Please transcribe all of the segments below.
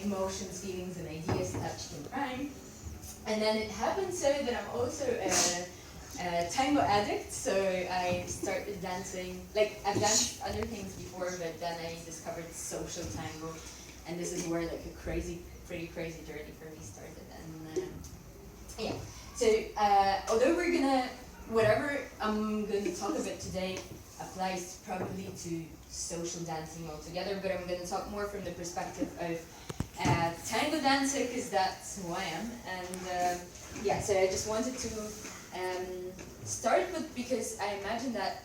emotions, feelings, and ideas touched in rhyme. And then it happened so that I'm also a tango addict, so I started dancing. Like, I've danced other things before, but then I discovered social tango, and this is where like a pretty crazy journey for me started. And yeah, so although whatever I'm going to talk about today applies probably to social dancing altogether, but I'm going to talk more from the perspective of tango dancer, because that's who I am. And yeah, so I just wanted to start with, because I imagine that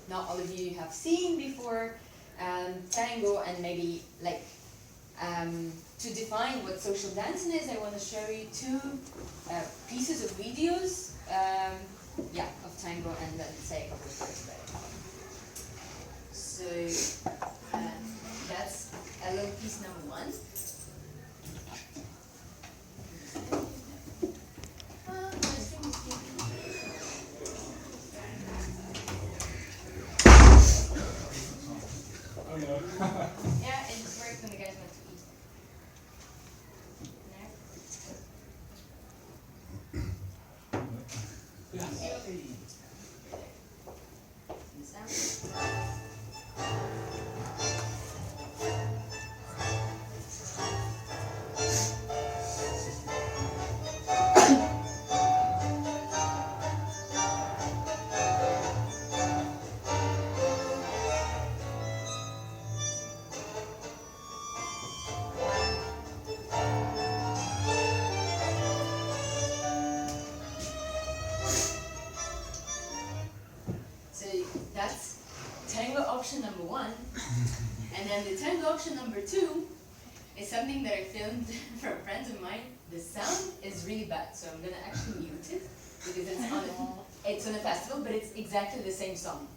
not all of you have seen before tango, and maybe like to define what social dancing is, I want to show you two pieces of videos yeah, of tango, and then say a couple of words about it. So that's a little piece number one. Yeah, it just works when the guys went to eat. So that's tango option number one. And then the tango option number two is something that I filmed for a friend of mine. The sound is really bad, so I'm gonna actually mute it, because it's on a festival, but it's exactly the same song.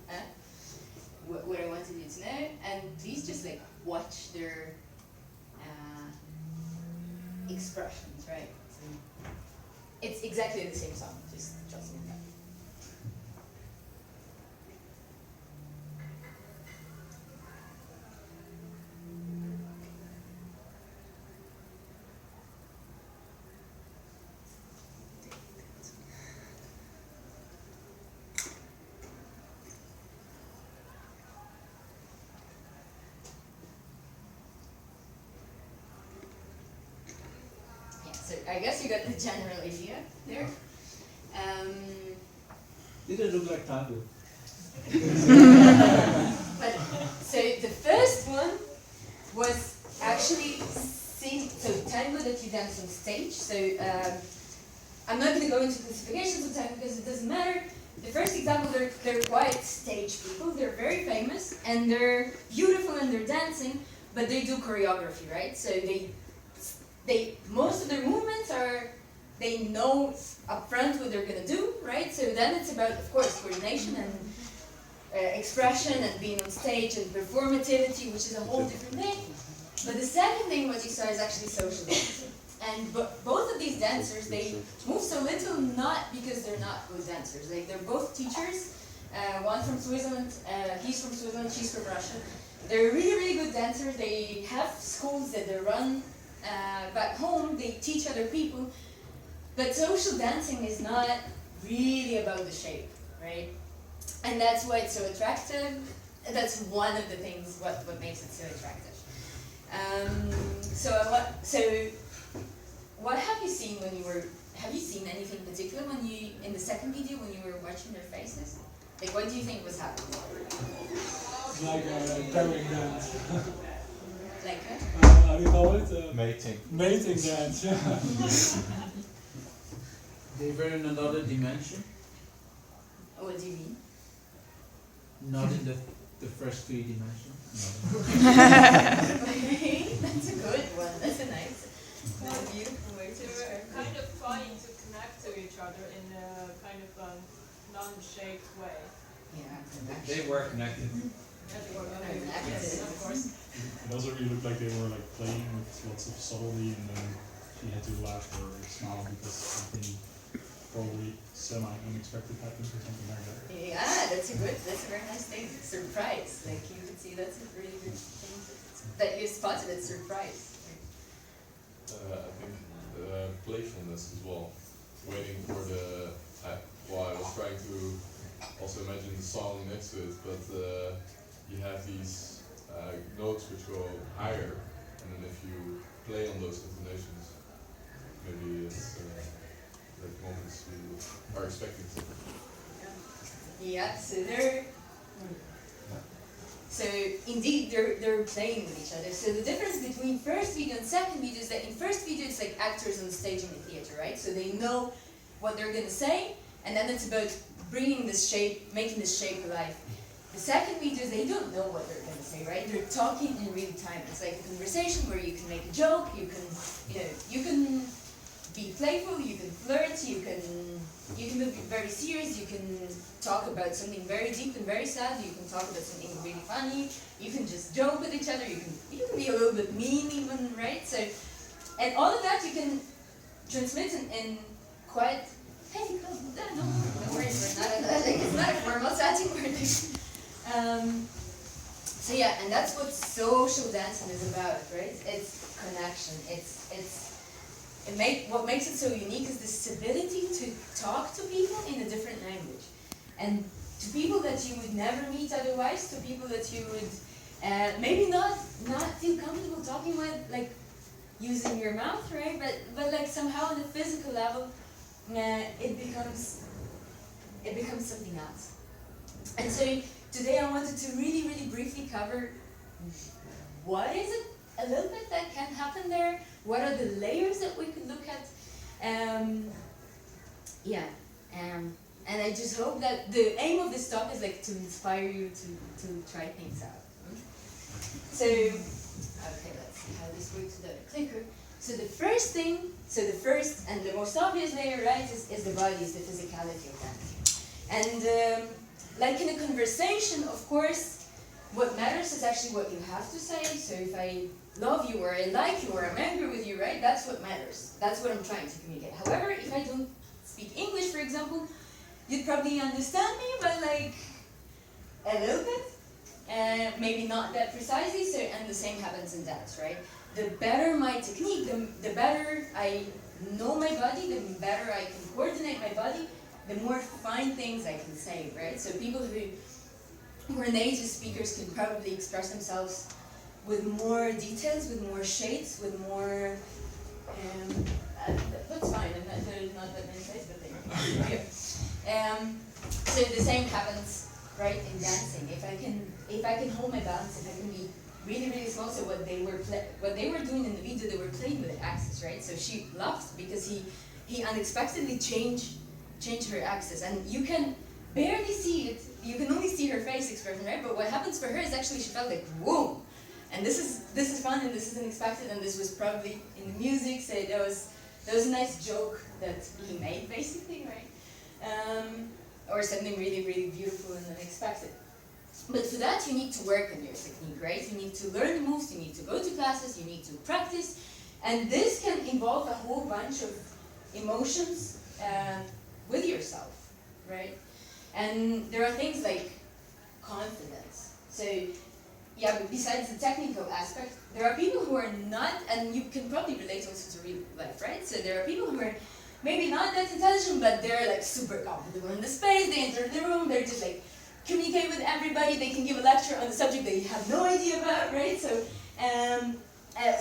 What I wanted you to know, and please just like watch their expressions, right? So it's exactly the same song, just trust me. So I guess you got the general idea there. Did it look like tango? But so the first one was actually so tango that you dance on stage. So I'm not going to go into classifications of tango because it doesn't matter. The first example, they're quite stage people. They're very famous and they're beautiful and they're dancing, but they do choreography, right? So most of their movements are, they know upfront what they're going to do, right? So then it's about, of course, coordination and expression and being on stage and performativity, which is a whole different thing. But the second thing what you saw is actually social dancing. And both of these dancers, they move so little not because they're not good dancers. Like, they're both teachers. One from Switzerland, he's from Switzerland, she's from Russia. They're really, really good dancers. They have schools that they run back home. They teach other people. But social dancing is not really about the shape, right? And that's why it's so attractive. That's one of the things what makes it so attractive. So what have you seen when you were? Have you seen anything particular when you in the second video when you were watching their faces? Like, what do you think was happening? Like a pairing dance. Like how do you call it? Mating. Mating dance. Yeah. They were in another dimension, what do you mean? not in the first three dimensions. That's a good one. That's a nice, beautiful way to They were describe it. kind of trying to connect to each other in a kind of non-shaped way. Yeah, They were connected. connected, of course. It also really looked like they were like playing with lots of subtlety, and then she had to laugh or smile because something probably semi-unexpected happened or something like that. Yeah, that's a very nice thing. Surprise. Like, you can see that's a really good thing that you spotted at surprise. I think playfulness as well. Waiting for the. I was trying to also imagine the song next to it, but you have these notes which go higher, and then if you play on those intonations, maybe it's like moments you are expecting to. Yeah, so indeed they're playing with each other. So the difference between first video and second video is that in first video it's like actors on stage in the theater, right? So they know what they're gonna say, and then it's about bringing this shape, making this shape alive. The second videos, they don't know what they're gonna say, right? They're talking in real time. It's like a conversation where you can make a joke, you can be playful, you can flirt, you can be very serious, you can talk about something very deep and very sad, you can talk about something really funny, you can just joke with each other, you can be a little bit mean even, right? So, and all of that you can transmit in quite, hey, no worries, it's not a formal setting, so yeah, and that's what social dancing is about, right? It's connection, what makes it so unique is this ability to talk to people in a different language, and to people that you would never meet otherwise, to people that you would maybe not feel comfortable talking with, like using your mouth, right? But like somehow on a physical level, it becomes something else. And so today I wanted to really briefly cover what is it a little bit that can happen there. What are the layers that we could look at? And I just hope that the aim of this talk is like to inspire you to try things out. So, okay, let's see how this works with the clicker. So the first and the most obvious layer, right, is the body, is the physicality of dancing. And like in a conversation, of course, what matters is actually what you have to say. So if I love you, or I like you, or I'm angry with you, right? That's what matters. That's what I'm trying to communicate. However, if I don't speak English, for example, you'd probably understand me, but like a little bit, maybe not that precisely. So, and the same happens in dance, right? The better my technique, the better I know my body, the better I can coordinate my body, the more fine things I can say, right? So people who are native speakers can probably express themselves with more details, with more shades, with more. That's fine. There's not that many shades, but there. So the same happens, right, in dancing. If I can hold my balance, if I can be really small. So what they were doing in the video, they were playing with the axis, right? So she laughed because he unexpectedly changed her axis, and you can barely see it. You can only see her face expression, right? But what happens for her is actually she felt like, whoa, and this is fun, and this is unexpected, and this was probably in the music. So there was a nice joke that he made, basically, right? Or something really beautiful and unexpected. But for that, you need to work on your technique, right? You need to learn the moves, you need to go to classes, you need to practice, and this can involve a whole bunch of emotions with yourself, right? And there are things like confidence. So, yeah, but besides the technical aspect, there are people who are not, and you can probably relate also to real life, right? So there are people who are maybe not that intelligent, but they're like super comfortable in the space, they enter the room, they're just like, communicate with everybody, they can give a lecture on the subject that you have no idea about, right? So,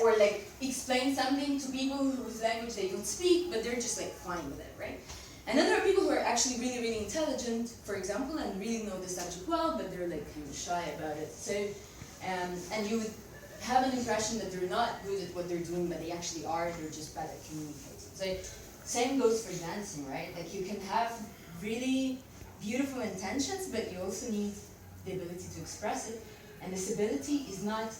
or like explain something to people whose language they don't speak, but they're just like fine with it, right? And then there are people who are actually really intelligent, for example, and really know the subject well, but they're like kind of shy about it. So, and you would have an impression that they're not good at what they're doing, but they actually are, they're just bad at communicating. So, same goes for dancing, right? Like you can have really beautiful intentions, but you also need the ability to express it. And this ability is not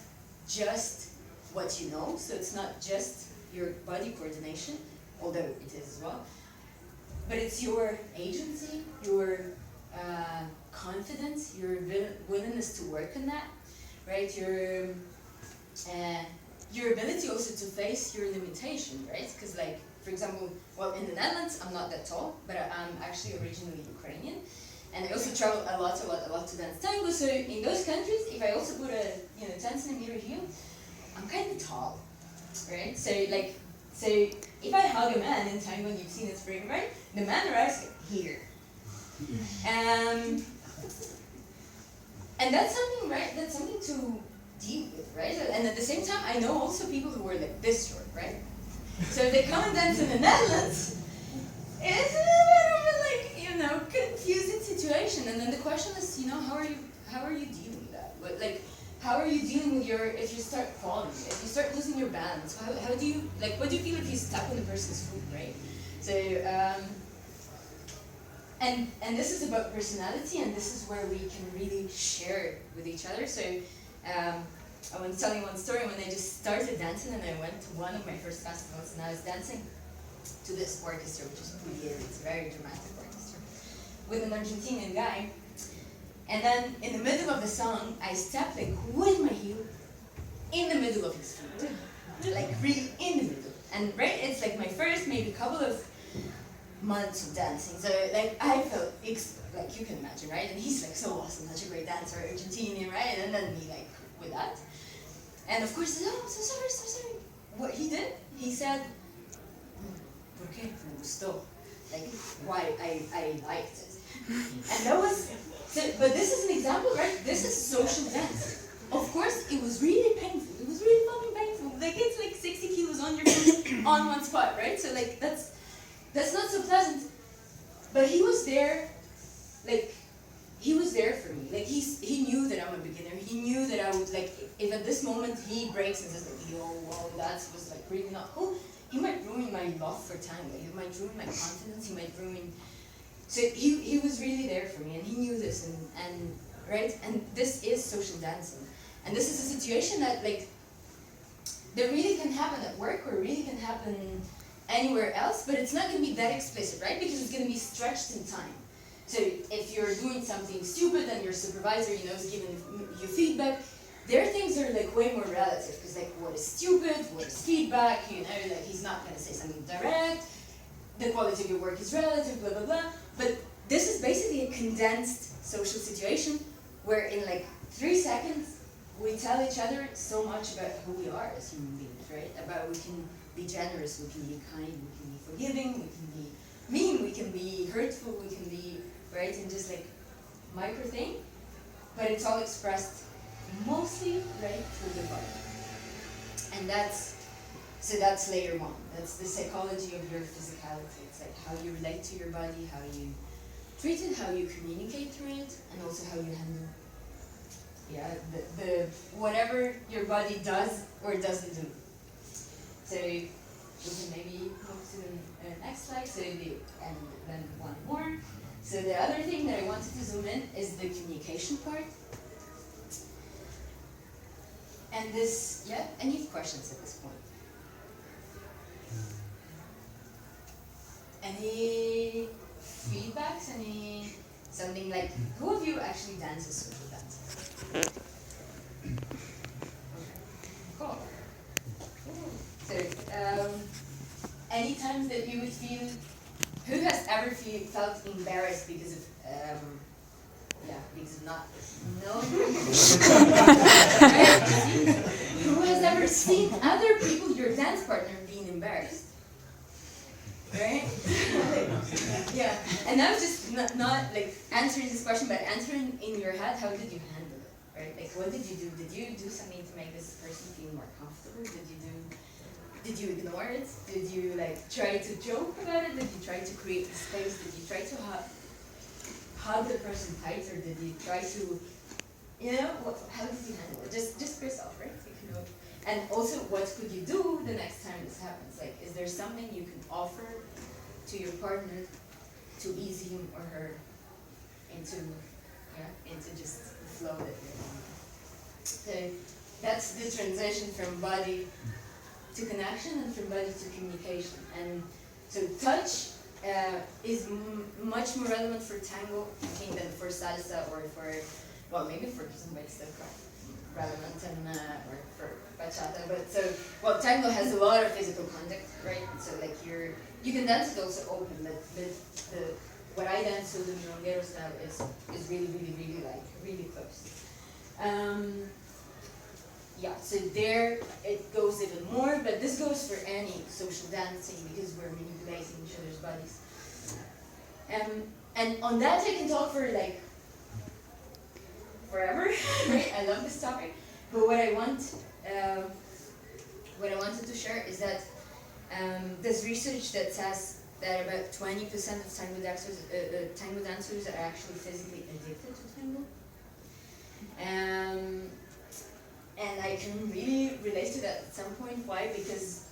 just what you know, so it's not just your body coordination, although it is as well, but it's your agency, your confidence, your willingness to work on that, right? Your ability also to face your limitation, right? Because like, for example, well, in the Netherlands, I'm not that tall, but I'm actually originally Ukrainian. And I also travel a lot to dance tango. So in those countries, if I also put a 10 centimeter heel, I'm kind of tall, right? So like So if I hug a man in tango, and you've seen it spring, right? The man arrives here. And that's something, right? That's something to deal with, right? And at the same time, I know also people who were like this short, right? So if they come and dance in the Netherlands, it's a little bit of a like, confusing situation. And then the question is, how are you dealing with that? How are you dealing with if you start falling, if you start losing your balance? How do you, what do you feel if you step on the person's foot, right? So, and this is about personality, and this is where we can really share with each other. So, I want to tell you one story. When I just started dancing, and I went to one of my first festivals, and I was dancing to this orchestra, which is weird. It's a very dramatic orchestra, with an Argentinian guy. And then in the middle of the song, I stepped with my heel in the middle of his foot, really in the middle. And right, it's my first maybe couple of months of dancing. So I felt you can imagine, right? And he's so awesome, such a great dancer, Argentinian, right? And then me with that. And of course, oh, I'm so sorry. What he did, he said, "¿Por qué me gustó?" Why I liked it. And that was. But this is an example, right? This is social dance. Of course, it was really painful. It was really fucking painful. It's 60 kilos on your foot on one spot, right? So that's not so pleasant. But he was there, he was there for me. He knew that I'm a beginner. He knew that I would if at this moment he breaks and says yo, whoa, that was really not cool. He might ruin my love for tango. He might ruin my confidence. He might ruin. So he was really there for me, and he knew this, and right, and this is social dancing, and this is a situation that that really can happen at work or really can happen anywhere else, but it's not going to be that explicit, right? Because it's going to be stretched in time. So if you're doing something stupid and your supervisor, is giving you feedback, their things are way more relative, because what is stupid, what is feedback, he's not going to say something direct. The quality of your work is relative, blah, blah, blah. But this is basically a condensed social situation where in 3 seconds, we tell each other so much about who we are as human beings, right? About we can be generous, we can be kind, we can be forgiving, we can be mean, we can be hurtful, we can be, right? And just micro thing. But it's all expressed mostly, right, through the body. And that's layer one. That's the psychology of your physicality. It's how you relate to your body, how you treat it, how you communicate through it, and also how you handle, the whatever your body does or doesn't do. So we can maybe move to the next slide. And then one more. So the other thing that I wanted to zoom in is the communication part. And this, any questions at this point? Any feedbacks? Something who of you actually dances social dance? Cool. So, any times that you would feel, who has ever felt embarrassed because of, because of not knowing? Right? Who has ever seen other people, your dance partner, being embarrassed? Right? And I was just not answering this question, but answering in your head, how did you handle it? Right? What did you do? Did you do something to make this person feel more comfortable? Did you ignore it? Did you try to joke about it? Did you try to create the space? Did you try to hug the person tighter? Did you try to, how did you handle it? Just for yourself, right? And also, what could you do the next time this happens? Is there something you can offer to your partner to ease him or her into just the flow that you're on? So that's the transition from body to connection and from body to communication. And so touch is much more relevant for tango, I think, than for salsa or for, maybe for some ways still relevant and or for bachata. But tango has a lot of physical contact, right? So you can dance it also open, but what I dance to the milonguero style is really, really, really really close. So there it goes even more, but this goes for any social dancing because we're manipulating each other's bodies. And on that I can talk for like forever. Right? I love this topic. But what I wanted to share is that there's research that says that about 20% of tango dancers are actually physically addicted to tango. And I can really relate to that at some point. Why? Because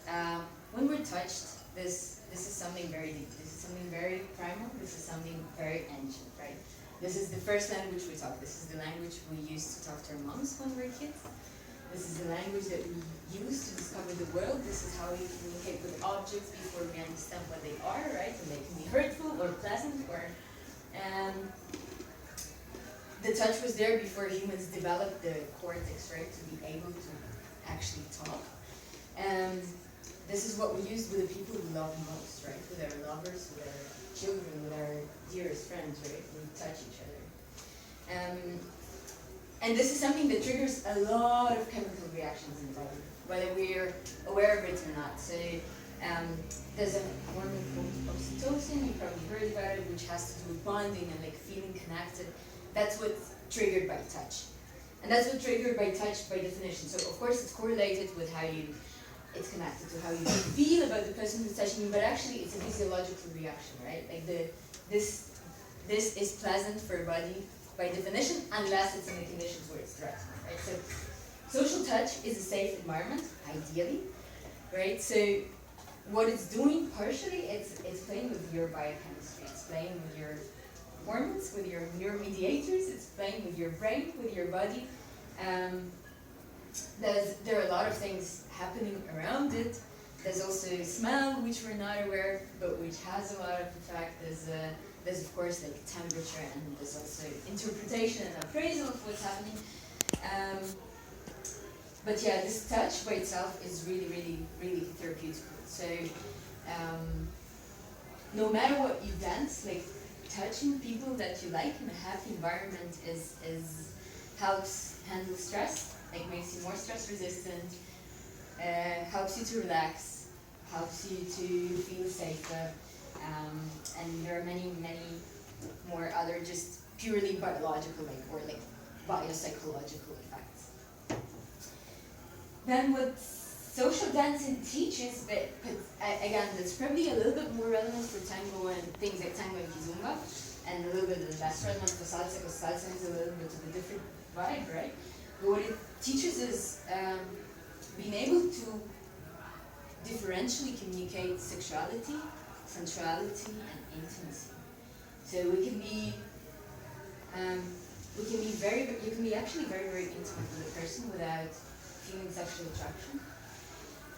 when we're touched, this is something very deep. This is something very primal. This is something very ancient, right? This is the first language we talk. This is the language we used to talk to our moms when we were kids. This is the language that we use to discover the world. This is how we communicate with objects before we understand what they are, right? And they can be hurtful or pleasant, or the touch was there before humans developed the cortex, right, to be able to actually talk. And this is what we use with the people we love most, right? With our lovers, with our children, with our dearest friends, right? We touch each other. And this is something that triggers a lot of chemical reactions in the body, whether we're aware of it or not. So there's a hormone called oxytocin, you've probably heard about it, which has to do with bonding and like feeling connected. That's what's triggered by touch. And that's what triggered by touch by definition. So of course it's correlated with how it's connected to how you feel about the person who's touching you, but actually it's a physiological reaction, right? Like this is pleasant for a body by definition, unless it's in the conditions where it's threatened, right? So social touch is a safe environment, ideally, right? So what it's doing partially, it's playing with your biochemistry, it's playing with your hormones, with your neuromediators, it's playing with your brain, with your body. There are a lot of things happening around it. There's also smell, which we're not aware of, but which has a lot of effect. There's of course like temperature, and there's also interpretation and appraisal of what's happening. But yeah, this touch by itself is really, really, really therapeutic. So no matter what you dance, like touching people that you like in a happy environment is helps handle stress, like makes you more stress resistant, helps you to relax, helps you to feel safer, and there are many, many more other just purely biological or biopsychological effects. Then what social dancing teaches, but again, that's probably a little bit more relevant for tango and things like tango and kizomba, and a little bit less relevant for salsa, because salsa is a little bit of a different vibe, right? But what it teaches is being able to differentially communicate sexuality, sensuality, and intimacy. So you can be actually very, very intimate with a person without feeling sexual attraction.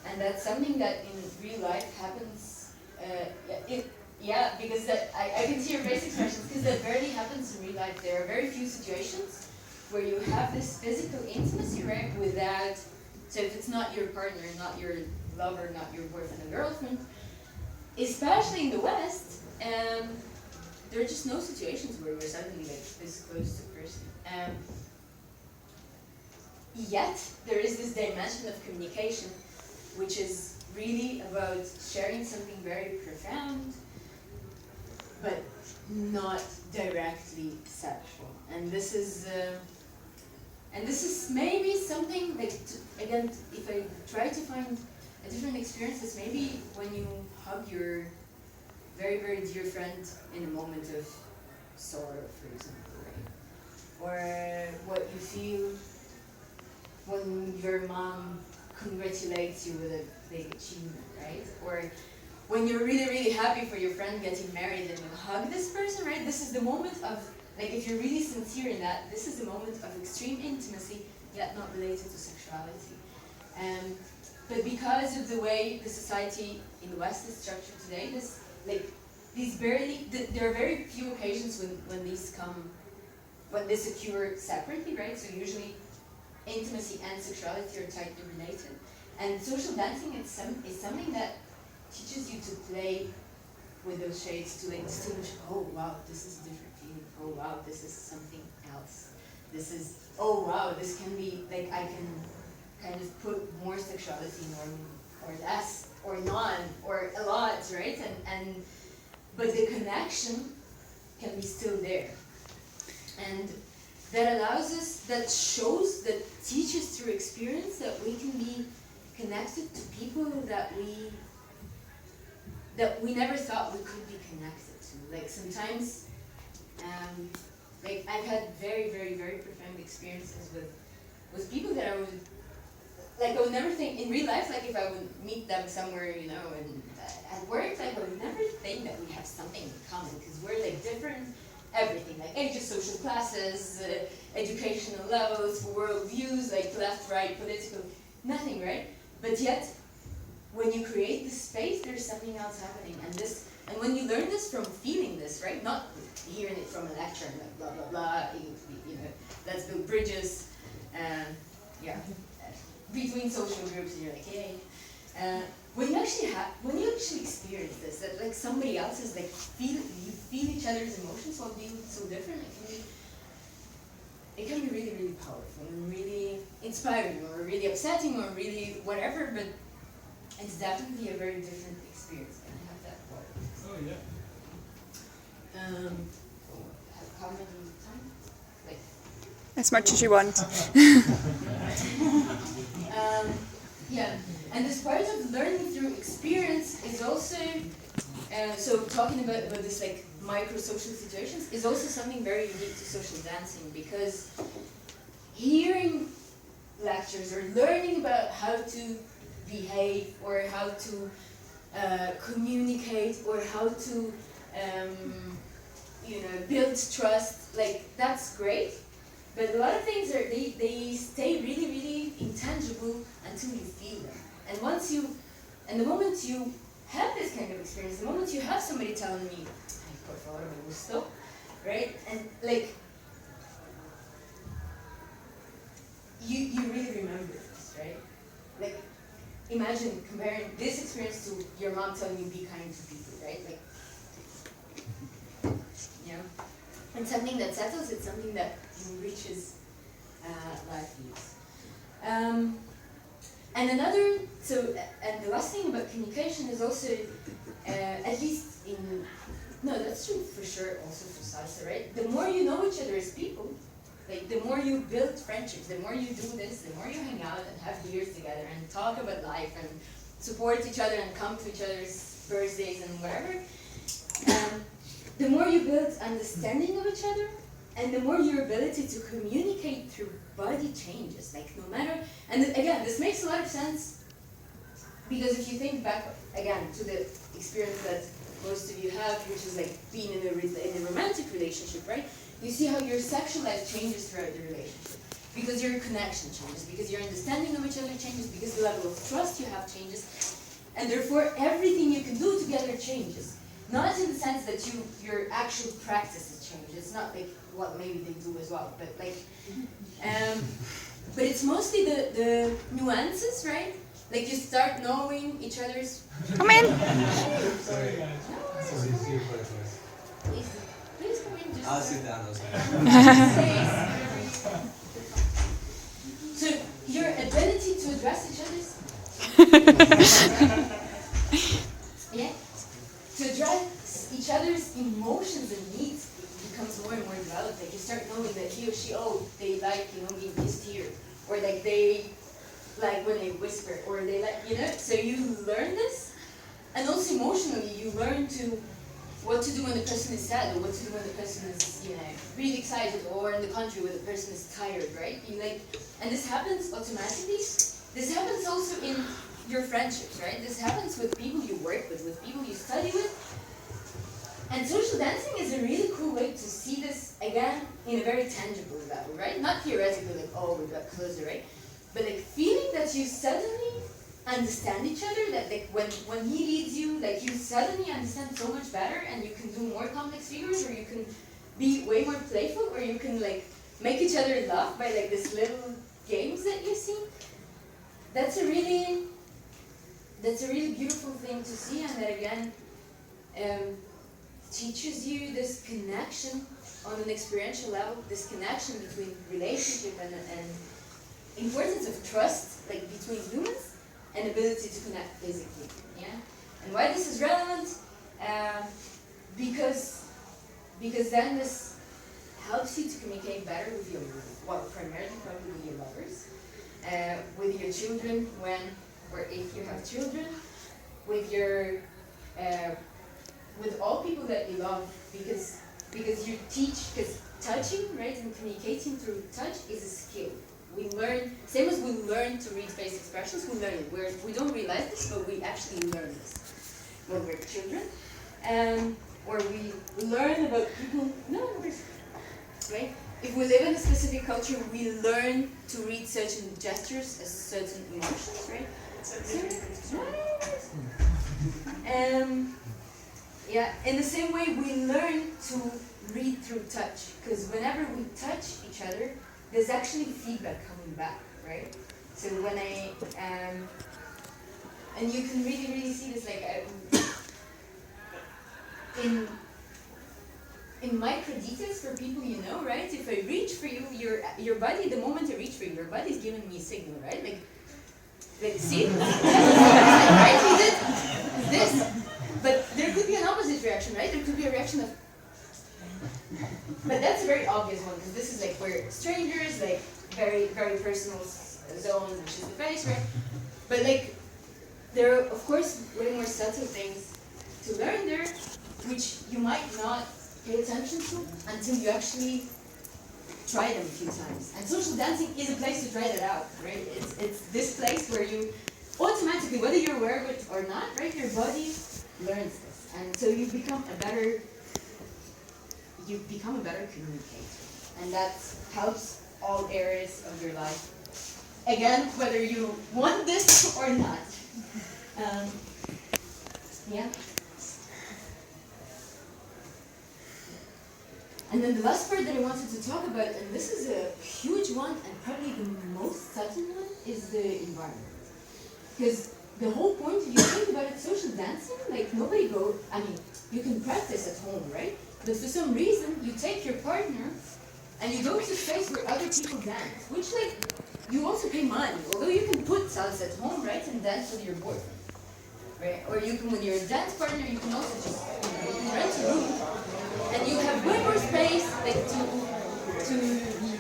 And that's something that in real life happens, because I can see your face expressions, because that rarely happens in real life. There are very few situations where you have this physical intimacy, right, without, so if it's not your partner, not your lover, not your boyfriend or girlfriend, especially in the West, there are just no situations where you're suddenly like this close to a person. Yet, there is this dimension of communication which is really about sharing something very profound, but not directly sexual. And this is maybe something like, again, if I try to find a different experience, it's maybe when you hug your very, very dear friend in a moment of sorrow, for example, right? Or what you feel when your mom congratulates you with a big achievement, right? Or when you're really, really happy for your friend getting married and you hug this person, right? This is the moment of, like, if you're really sincere in that, this is the moment of extreme intimacy, yet not related to sexuality. But because of the way the society in the West is structured today, there are very few occasions when this occur separately, right? So usually intimacy and sexuality are tightly related. And social dancing is something that teaches you to play with those shades, to like distinguish, oh wow, this is a different feeling, oh wow, this is something else. This is, oh wow, this can be, like I can kind of put more sexuality or less, or none, or a lot, right? But the connection can be still there. And that allows us, that shows, that teaches through experience that we can be connected to people that we never thought we could be connected to. Like sometimes, like I've had very, very, very profound experiences with people that I would never think in real life, like if I would meet them somewhere, you know, and at work, like I would never think that we have something in common, because we're like different, everything, like ages, social classes, educational levels, world views, like left, right, political, nothing, right? But yet, when you create this space, there's something else happening, and when you learn this from feeling this, right? Not hearing it from a lecture, like blah blah blah, you know, let's build bridges, yeah, between social groups, and you're like, yay. When you actually experience this, that like somebody else is like you feel each other's emotions while being so different, it can be really, really powerful and really inspiring, or really upsetting, or really whatever, but it's definitely a very different experience, and I have that part. Oh yeah. How many time? Like As much as you want. yeah, and this part of learning through experience is also, so talking about this like micro-social situations is also something very unique to social dancing, because hearing lectures or learning about how to behave, or how to communicate, or how to you know, build trust, like that's great, but a lot of things they stay really, really intangible until you feel them. And the moment you have this kind of experience, the moment you have somebody telling me, "Ay, por favor, me gustó," right? And like you really remember this, right? Like imagine comparing this experience to your mom telling you be kind to people, right? Like, you know, and something that settles, it's something that enriches life views. And the last thing about communication is also, at least that's true for sure also for salsa, right? The more you know each other as people, like the more you build friendships, the more you do this, the more you hang out and have beers together and talk about life and support each other and come to each other's birthdays and whatever, the more you build understanding of each other, and the more your ability to communicate through body changes, like no matter, and again, this makes a lot of sense, because if you think back again to the experience that most of you have, which is like being in a romantic relationship, right? You see how your sexual life changes throughout the relationship, because your connection changes, because your understanding of each other changes, because the level of trust you have changes, and therefore everything you can do together changes. Not in the sense that your actual practices change. It's not like what maybe they do as well, but like, but it's mostly the nuances, right? Like you start knowing each other's. Come in. Sorry. No, Sorry. please come in. Just I'll sit down. I'll So your ability to address each other's. Yeah. To address each other's emotions and needs becomes more and more developed. Like you start knowing that he or she, they like, being kissed here, or like they like when they whisper, or they like, so you learn this, and also emotionally you learn what to do when the person is sad, or what to do when the person is, really excited, or in the country where the person is tired, right? And this happens automatically. This happens also in your friendships, right? This happens with people you work with people you study with. And social dancing is a really cool way to see this, again, in a very tangible level, right? Not theoretically, like, we got closer, right? But like feeling that you suddenly understand each other, that like when he leads you, like you suddenly understand so much better, and you can do more complex figures, or you can be way more playful, or you can like make each other laugh by like this little games that you see. That's a really beautiful thing to see, and that again teaches you this connection on an experiential level, this connection between relationship and importance of trust, like between humans, an ability to connect physically. Yeah, and why this is relevant? Because then this helps you to communicate better with your, well, primarily probably with your lovers, with your children when, or if you have children, with your, with all people that you love, because you teach, because touching, right, and communicating through touch is a skill. We learn, same as we learn to read face expressions, we learn it. We don't realize this, but we actually learn this when we're children. Or we learn about people, right? If we live in a specific culture, we learn to read certain gestures as certain emotions, right? Yeah, in the same way, we learn to read through touch, because whenever we touch each other, there's actually feedback coming back, right? So when and you can really see this, like, in micro details for people you know, right? If I reach for you, your body, the moment I reach for you, your body's giving me a signal, right? Like see? Right? You did this. But there could be an opposite reaction, right? There could be a reaction of, but that's a very obvious one, because this is like we're strangers, like very, very personal zone, which is the face, right? But like, there are, of course, way more subtle things to learn there, which you might not pay attention to until you actually try them a few times. And social dancing is a place to try that out, right? It's this place where you automatically, whether you're aware of it or not, right, your body learns this. And so you become a better communicator. And that helps all areas of your life. Again, whether you want this or not. Yeah. And then the last part that I wanted to talk about, and this is a huge one and probably the most subtle one, is the environment. Because the whole point, if you think about it, social dancing, like nobody I mean, you can practice at home, right? But for some reason, you take your partner and you go to a place where other people dance, which like, you also pay money, although you can put salsa at home, right, and dance with your boyfriend. Right? Or you can, with your dance partner, you can also just, you can rent a room, and you have way more space, like to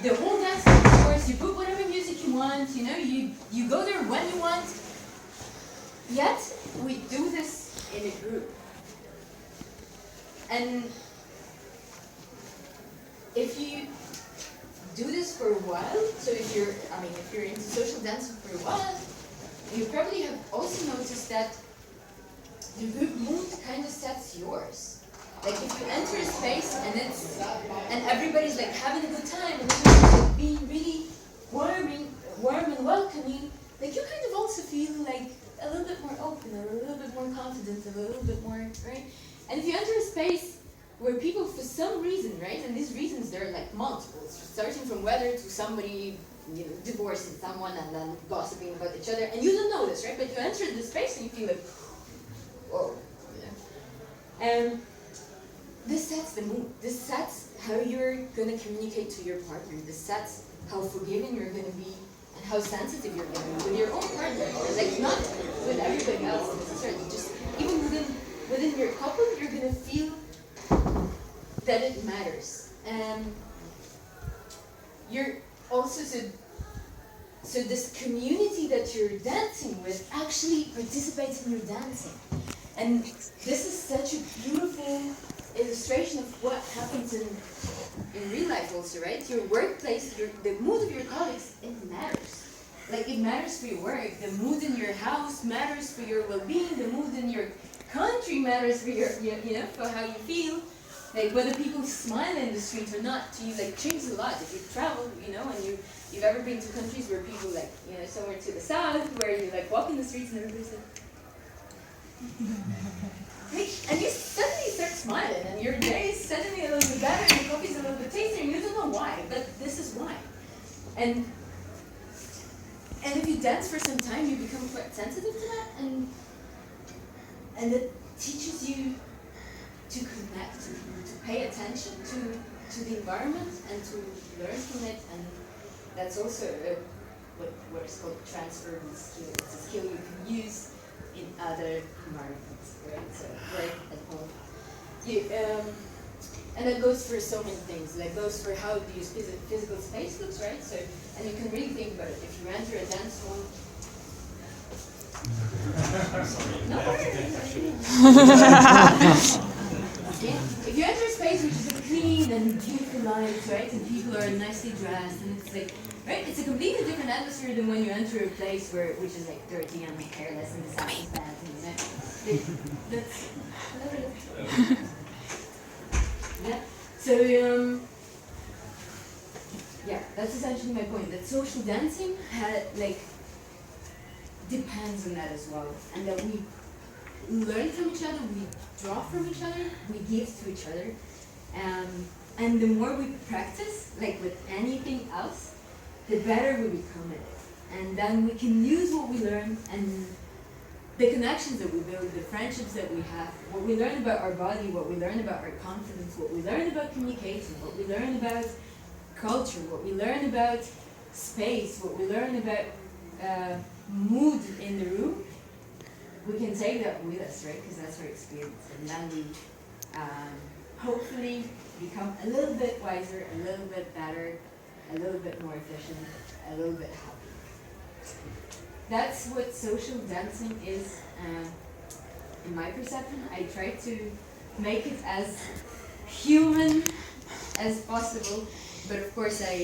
the whole dance floor, of course, you put whatever music you want, you know, you go there when you want, yet we do this in a group. And if you do this for a while, so if you're into social dancing for a while, you probably have also noticed that the group mood kind of sets yours. Like if you enter a space and everybody's like having a good time and everybody's like being really warm and welcoming, like you kind of also feel like a little bit more open, or a little bit more confident, a little bit more, right? And if you enter a space where people for some reason, right, and these reasons they're like multiple, starting from whether to somebody, you know, divorcing someone and then gossiping about each other, and you don't know this, right? But you enter the space and you feel like, whoa, yeah. And this sets the mood. This sets how you're gonna communicate to your partner. This sets how forgiving you're gonna be and how sensitive you're gonna be with your own partner. Like not with everybody else necessarily. Just even within your couple, you're gonna feel that it matters. And you're also so this community that you're dancing with actually participates in your dancing. And this is such a beautiful illustration of what happens in real life also, right? Your workplace, the mood of your colleagues, it matters. Like it matters for your work. The mood in your house matters for your well-being. The mood in your country matters for your, you know, for how you feel. Like whether people smile in the street or not, to you like changes a lot. If you've traveled, you know, and you've ever been to countries where people like, you know, somewhere to the south, where you like walk in the streets and everybody's like, and you suddenly start smiling, and your day is suddenly a little bit better, and your coffee's a little bit tastier, and you don't know why, but this is why. And if you dance for some time, you become quite sensitive to that, and it teaches you to connect, to pay attention to the environment, and to learn from it, and that's also what is called transferable skill. It's a skill you can use in other environments, right? So work at home. And that goes for so many things. That goes for how do you physical space looks, right? So, and you can really think about it. If you enter a dance hall, no, yeah. If you enter a space which is clean and beautiful lights, right, and people are nicely dressed, and it's like, right, it's a completely different atmosphere than when you enter a place which is like dirty and careless and the sound is bad, and that's yeah. So yeah, that's essentially my point. That social dancing depends on that as well, and that we learn from each other, we draw from each other, we give to each other, and the more we practice, like with anything else, the better we become at it, and then we can use what we learn and the connections that we build, the friendships that we have, what we learn about our body, what we learn about our confidence, what we learn about communication, what we learn about culture, what we learn about space, what we learn about mood in the room, we can take that with us, right? Because that's our experience. And then we hopefully become a little bit wiser, a little bit better, a little bit more efficient, a little bit happier. That's what social dancing is, in my perception. I try to make it as human as possible, but of course I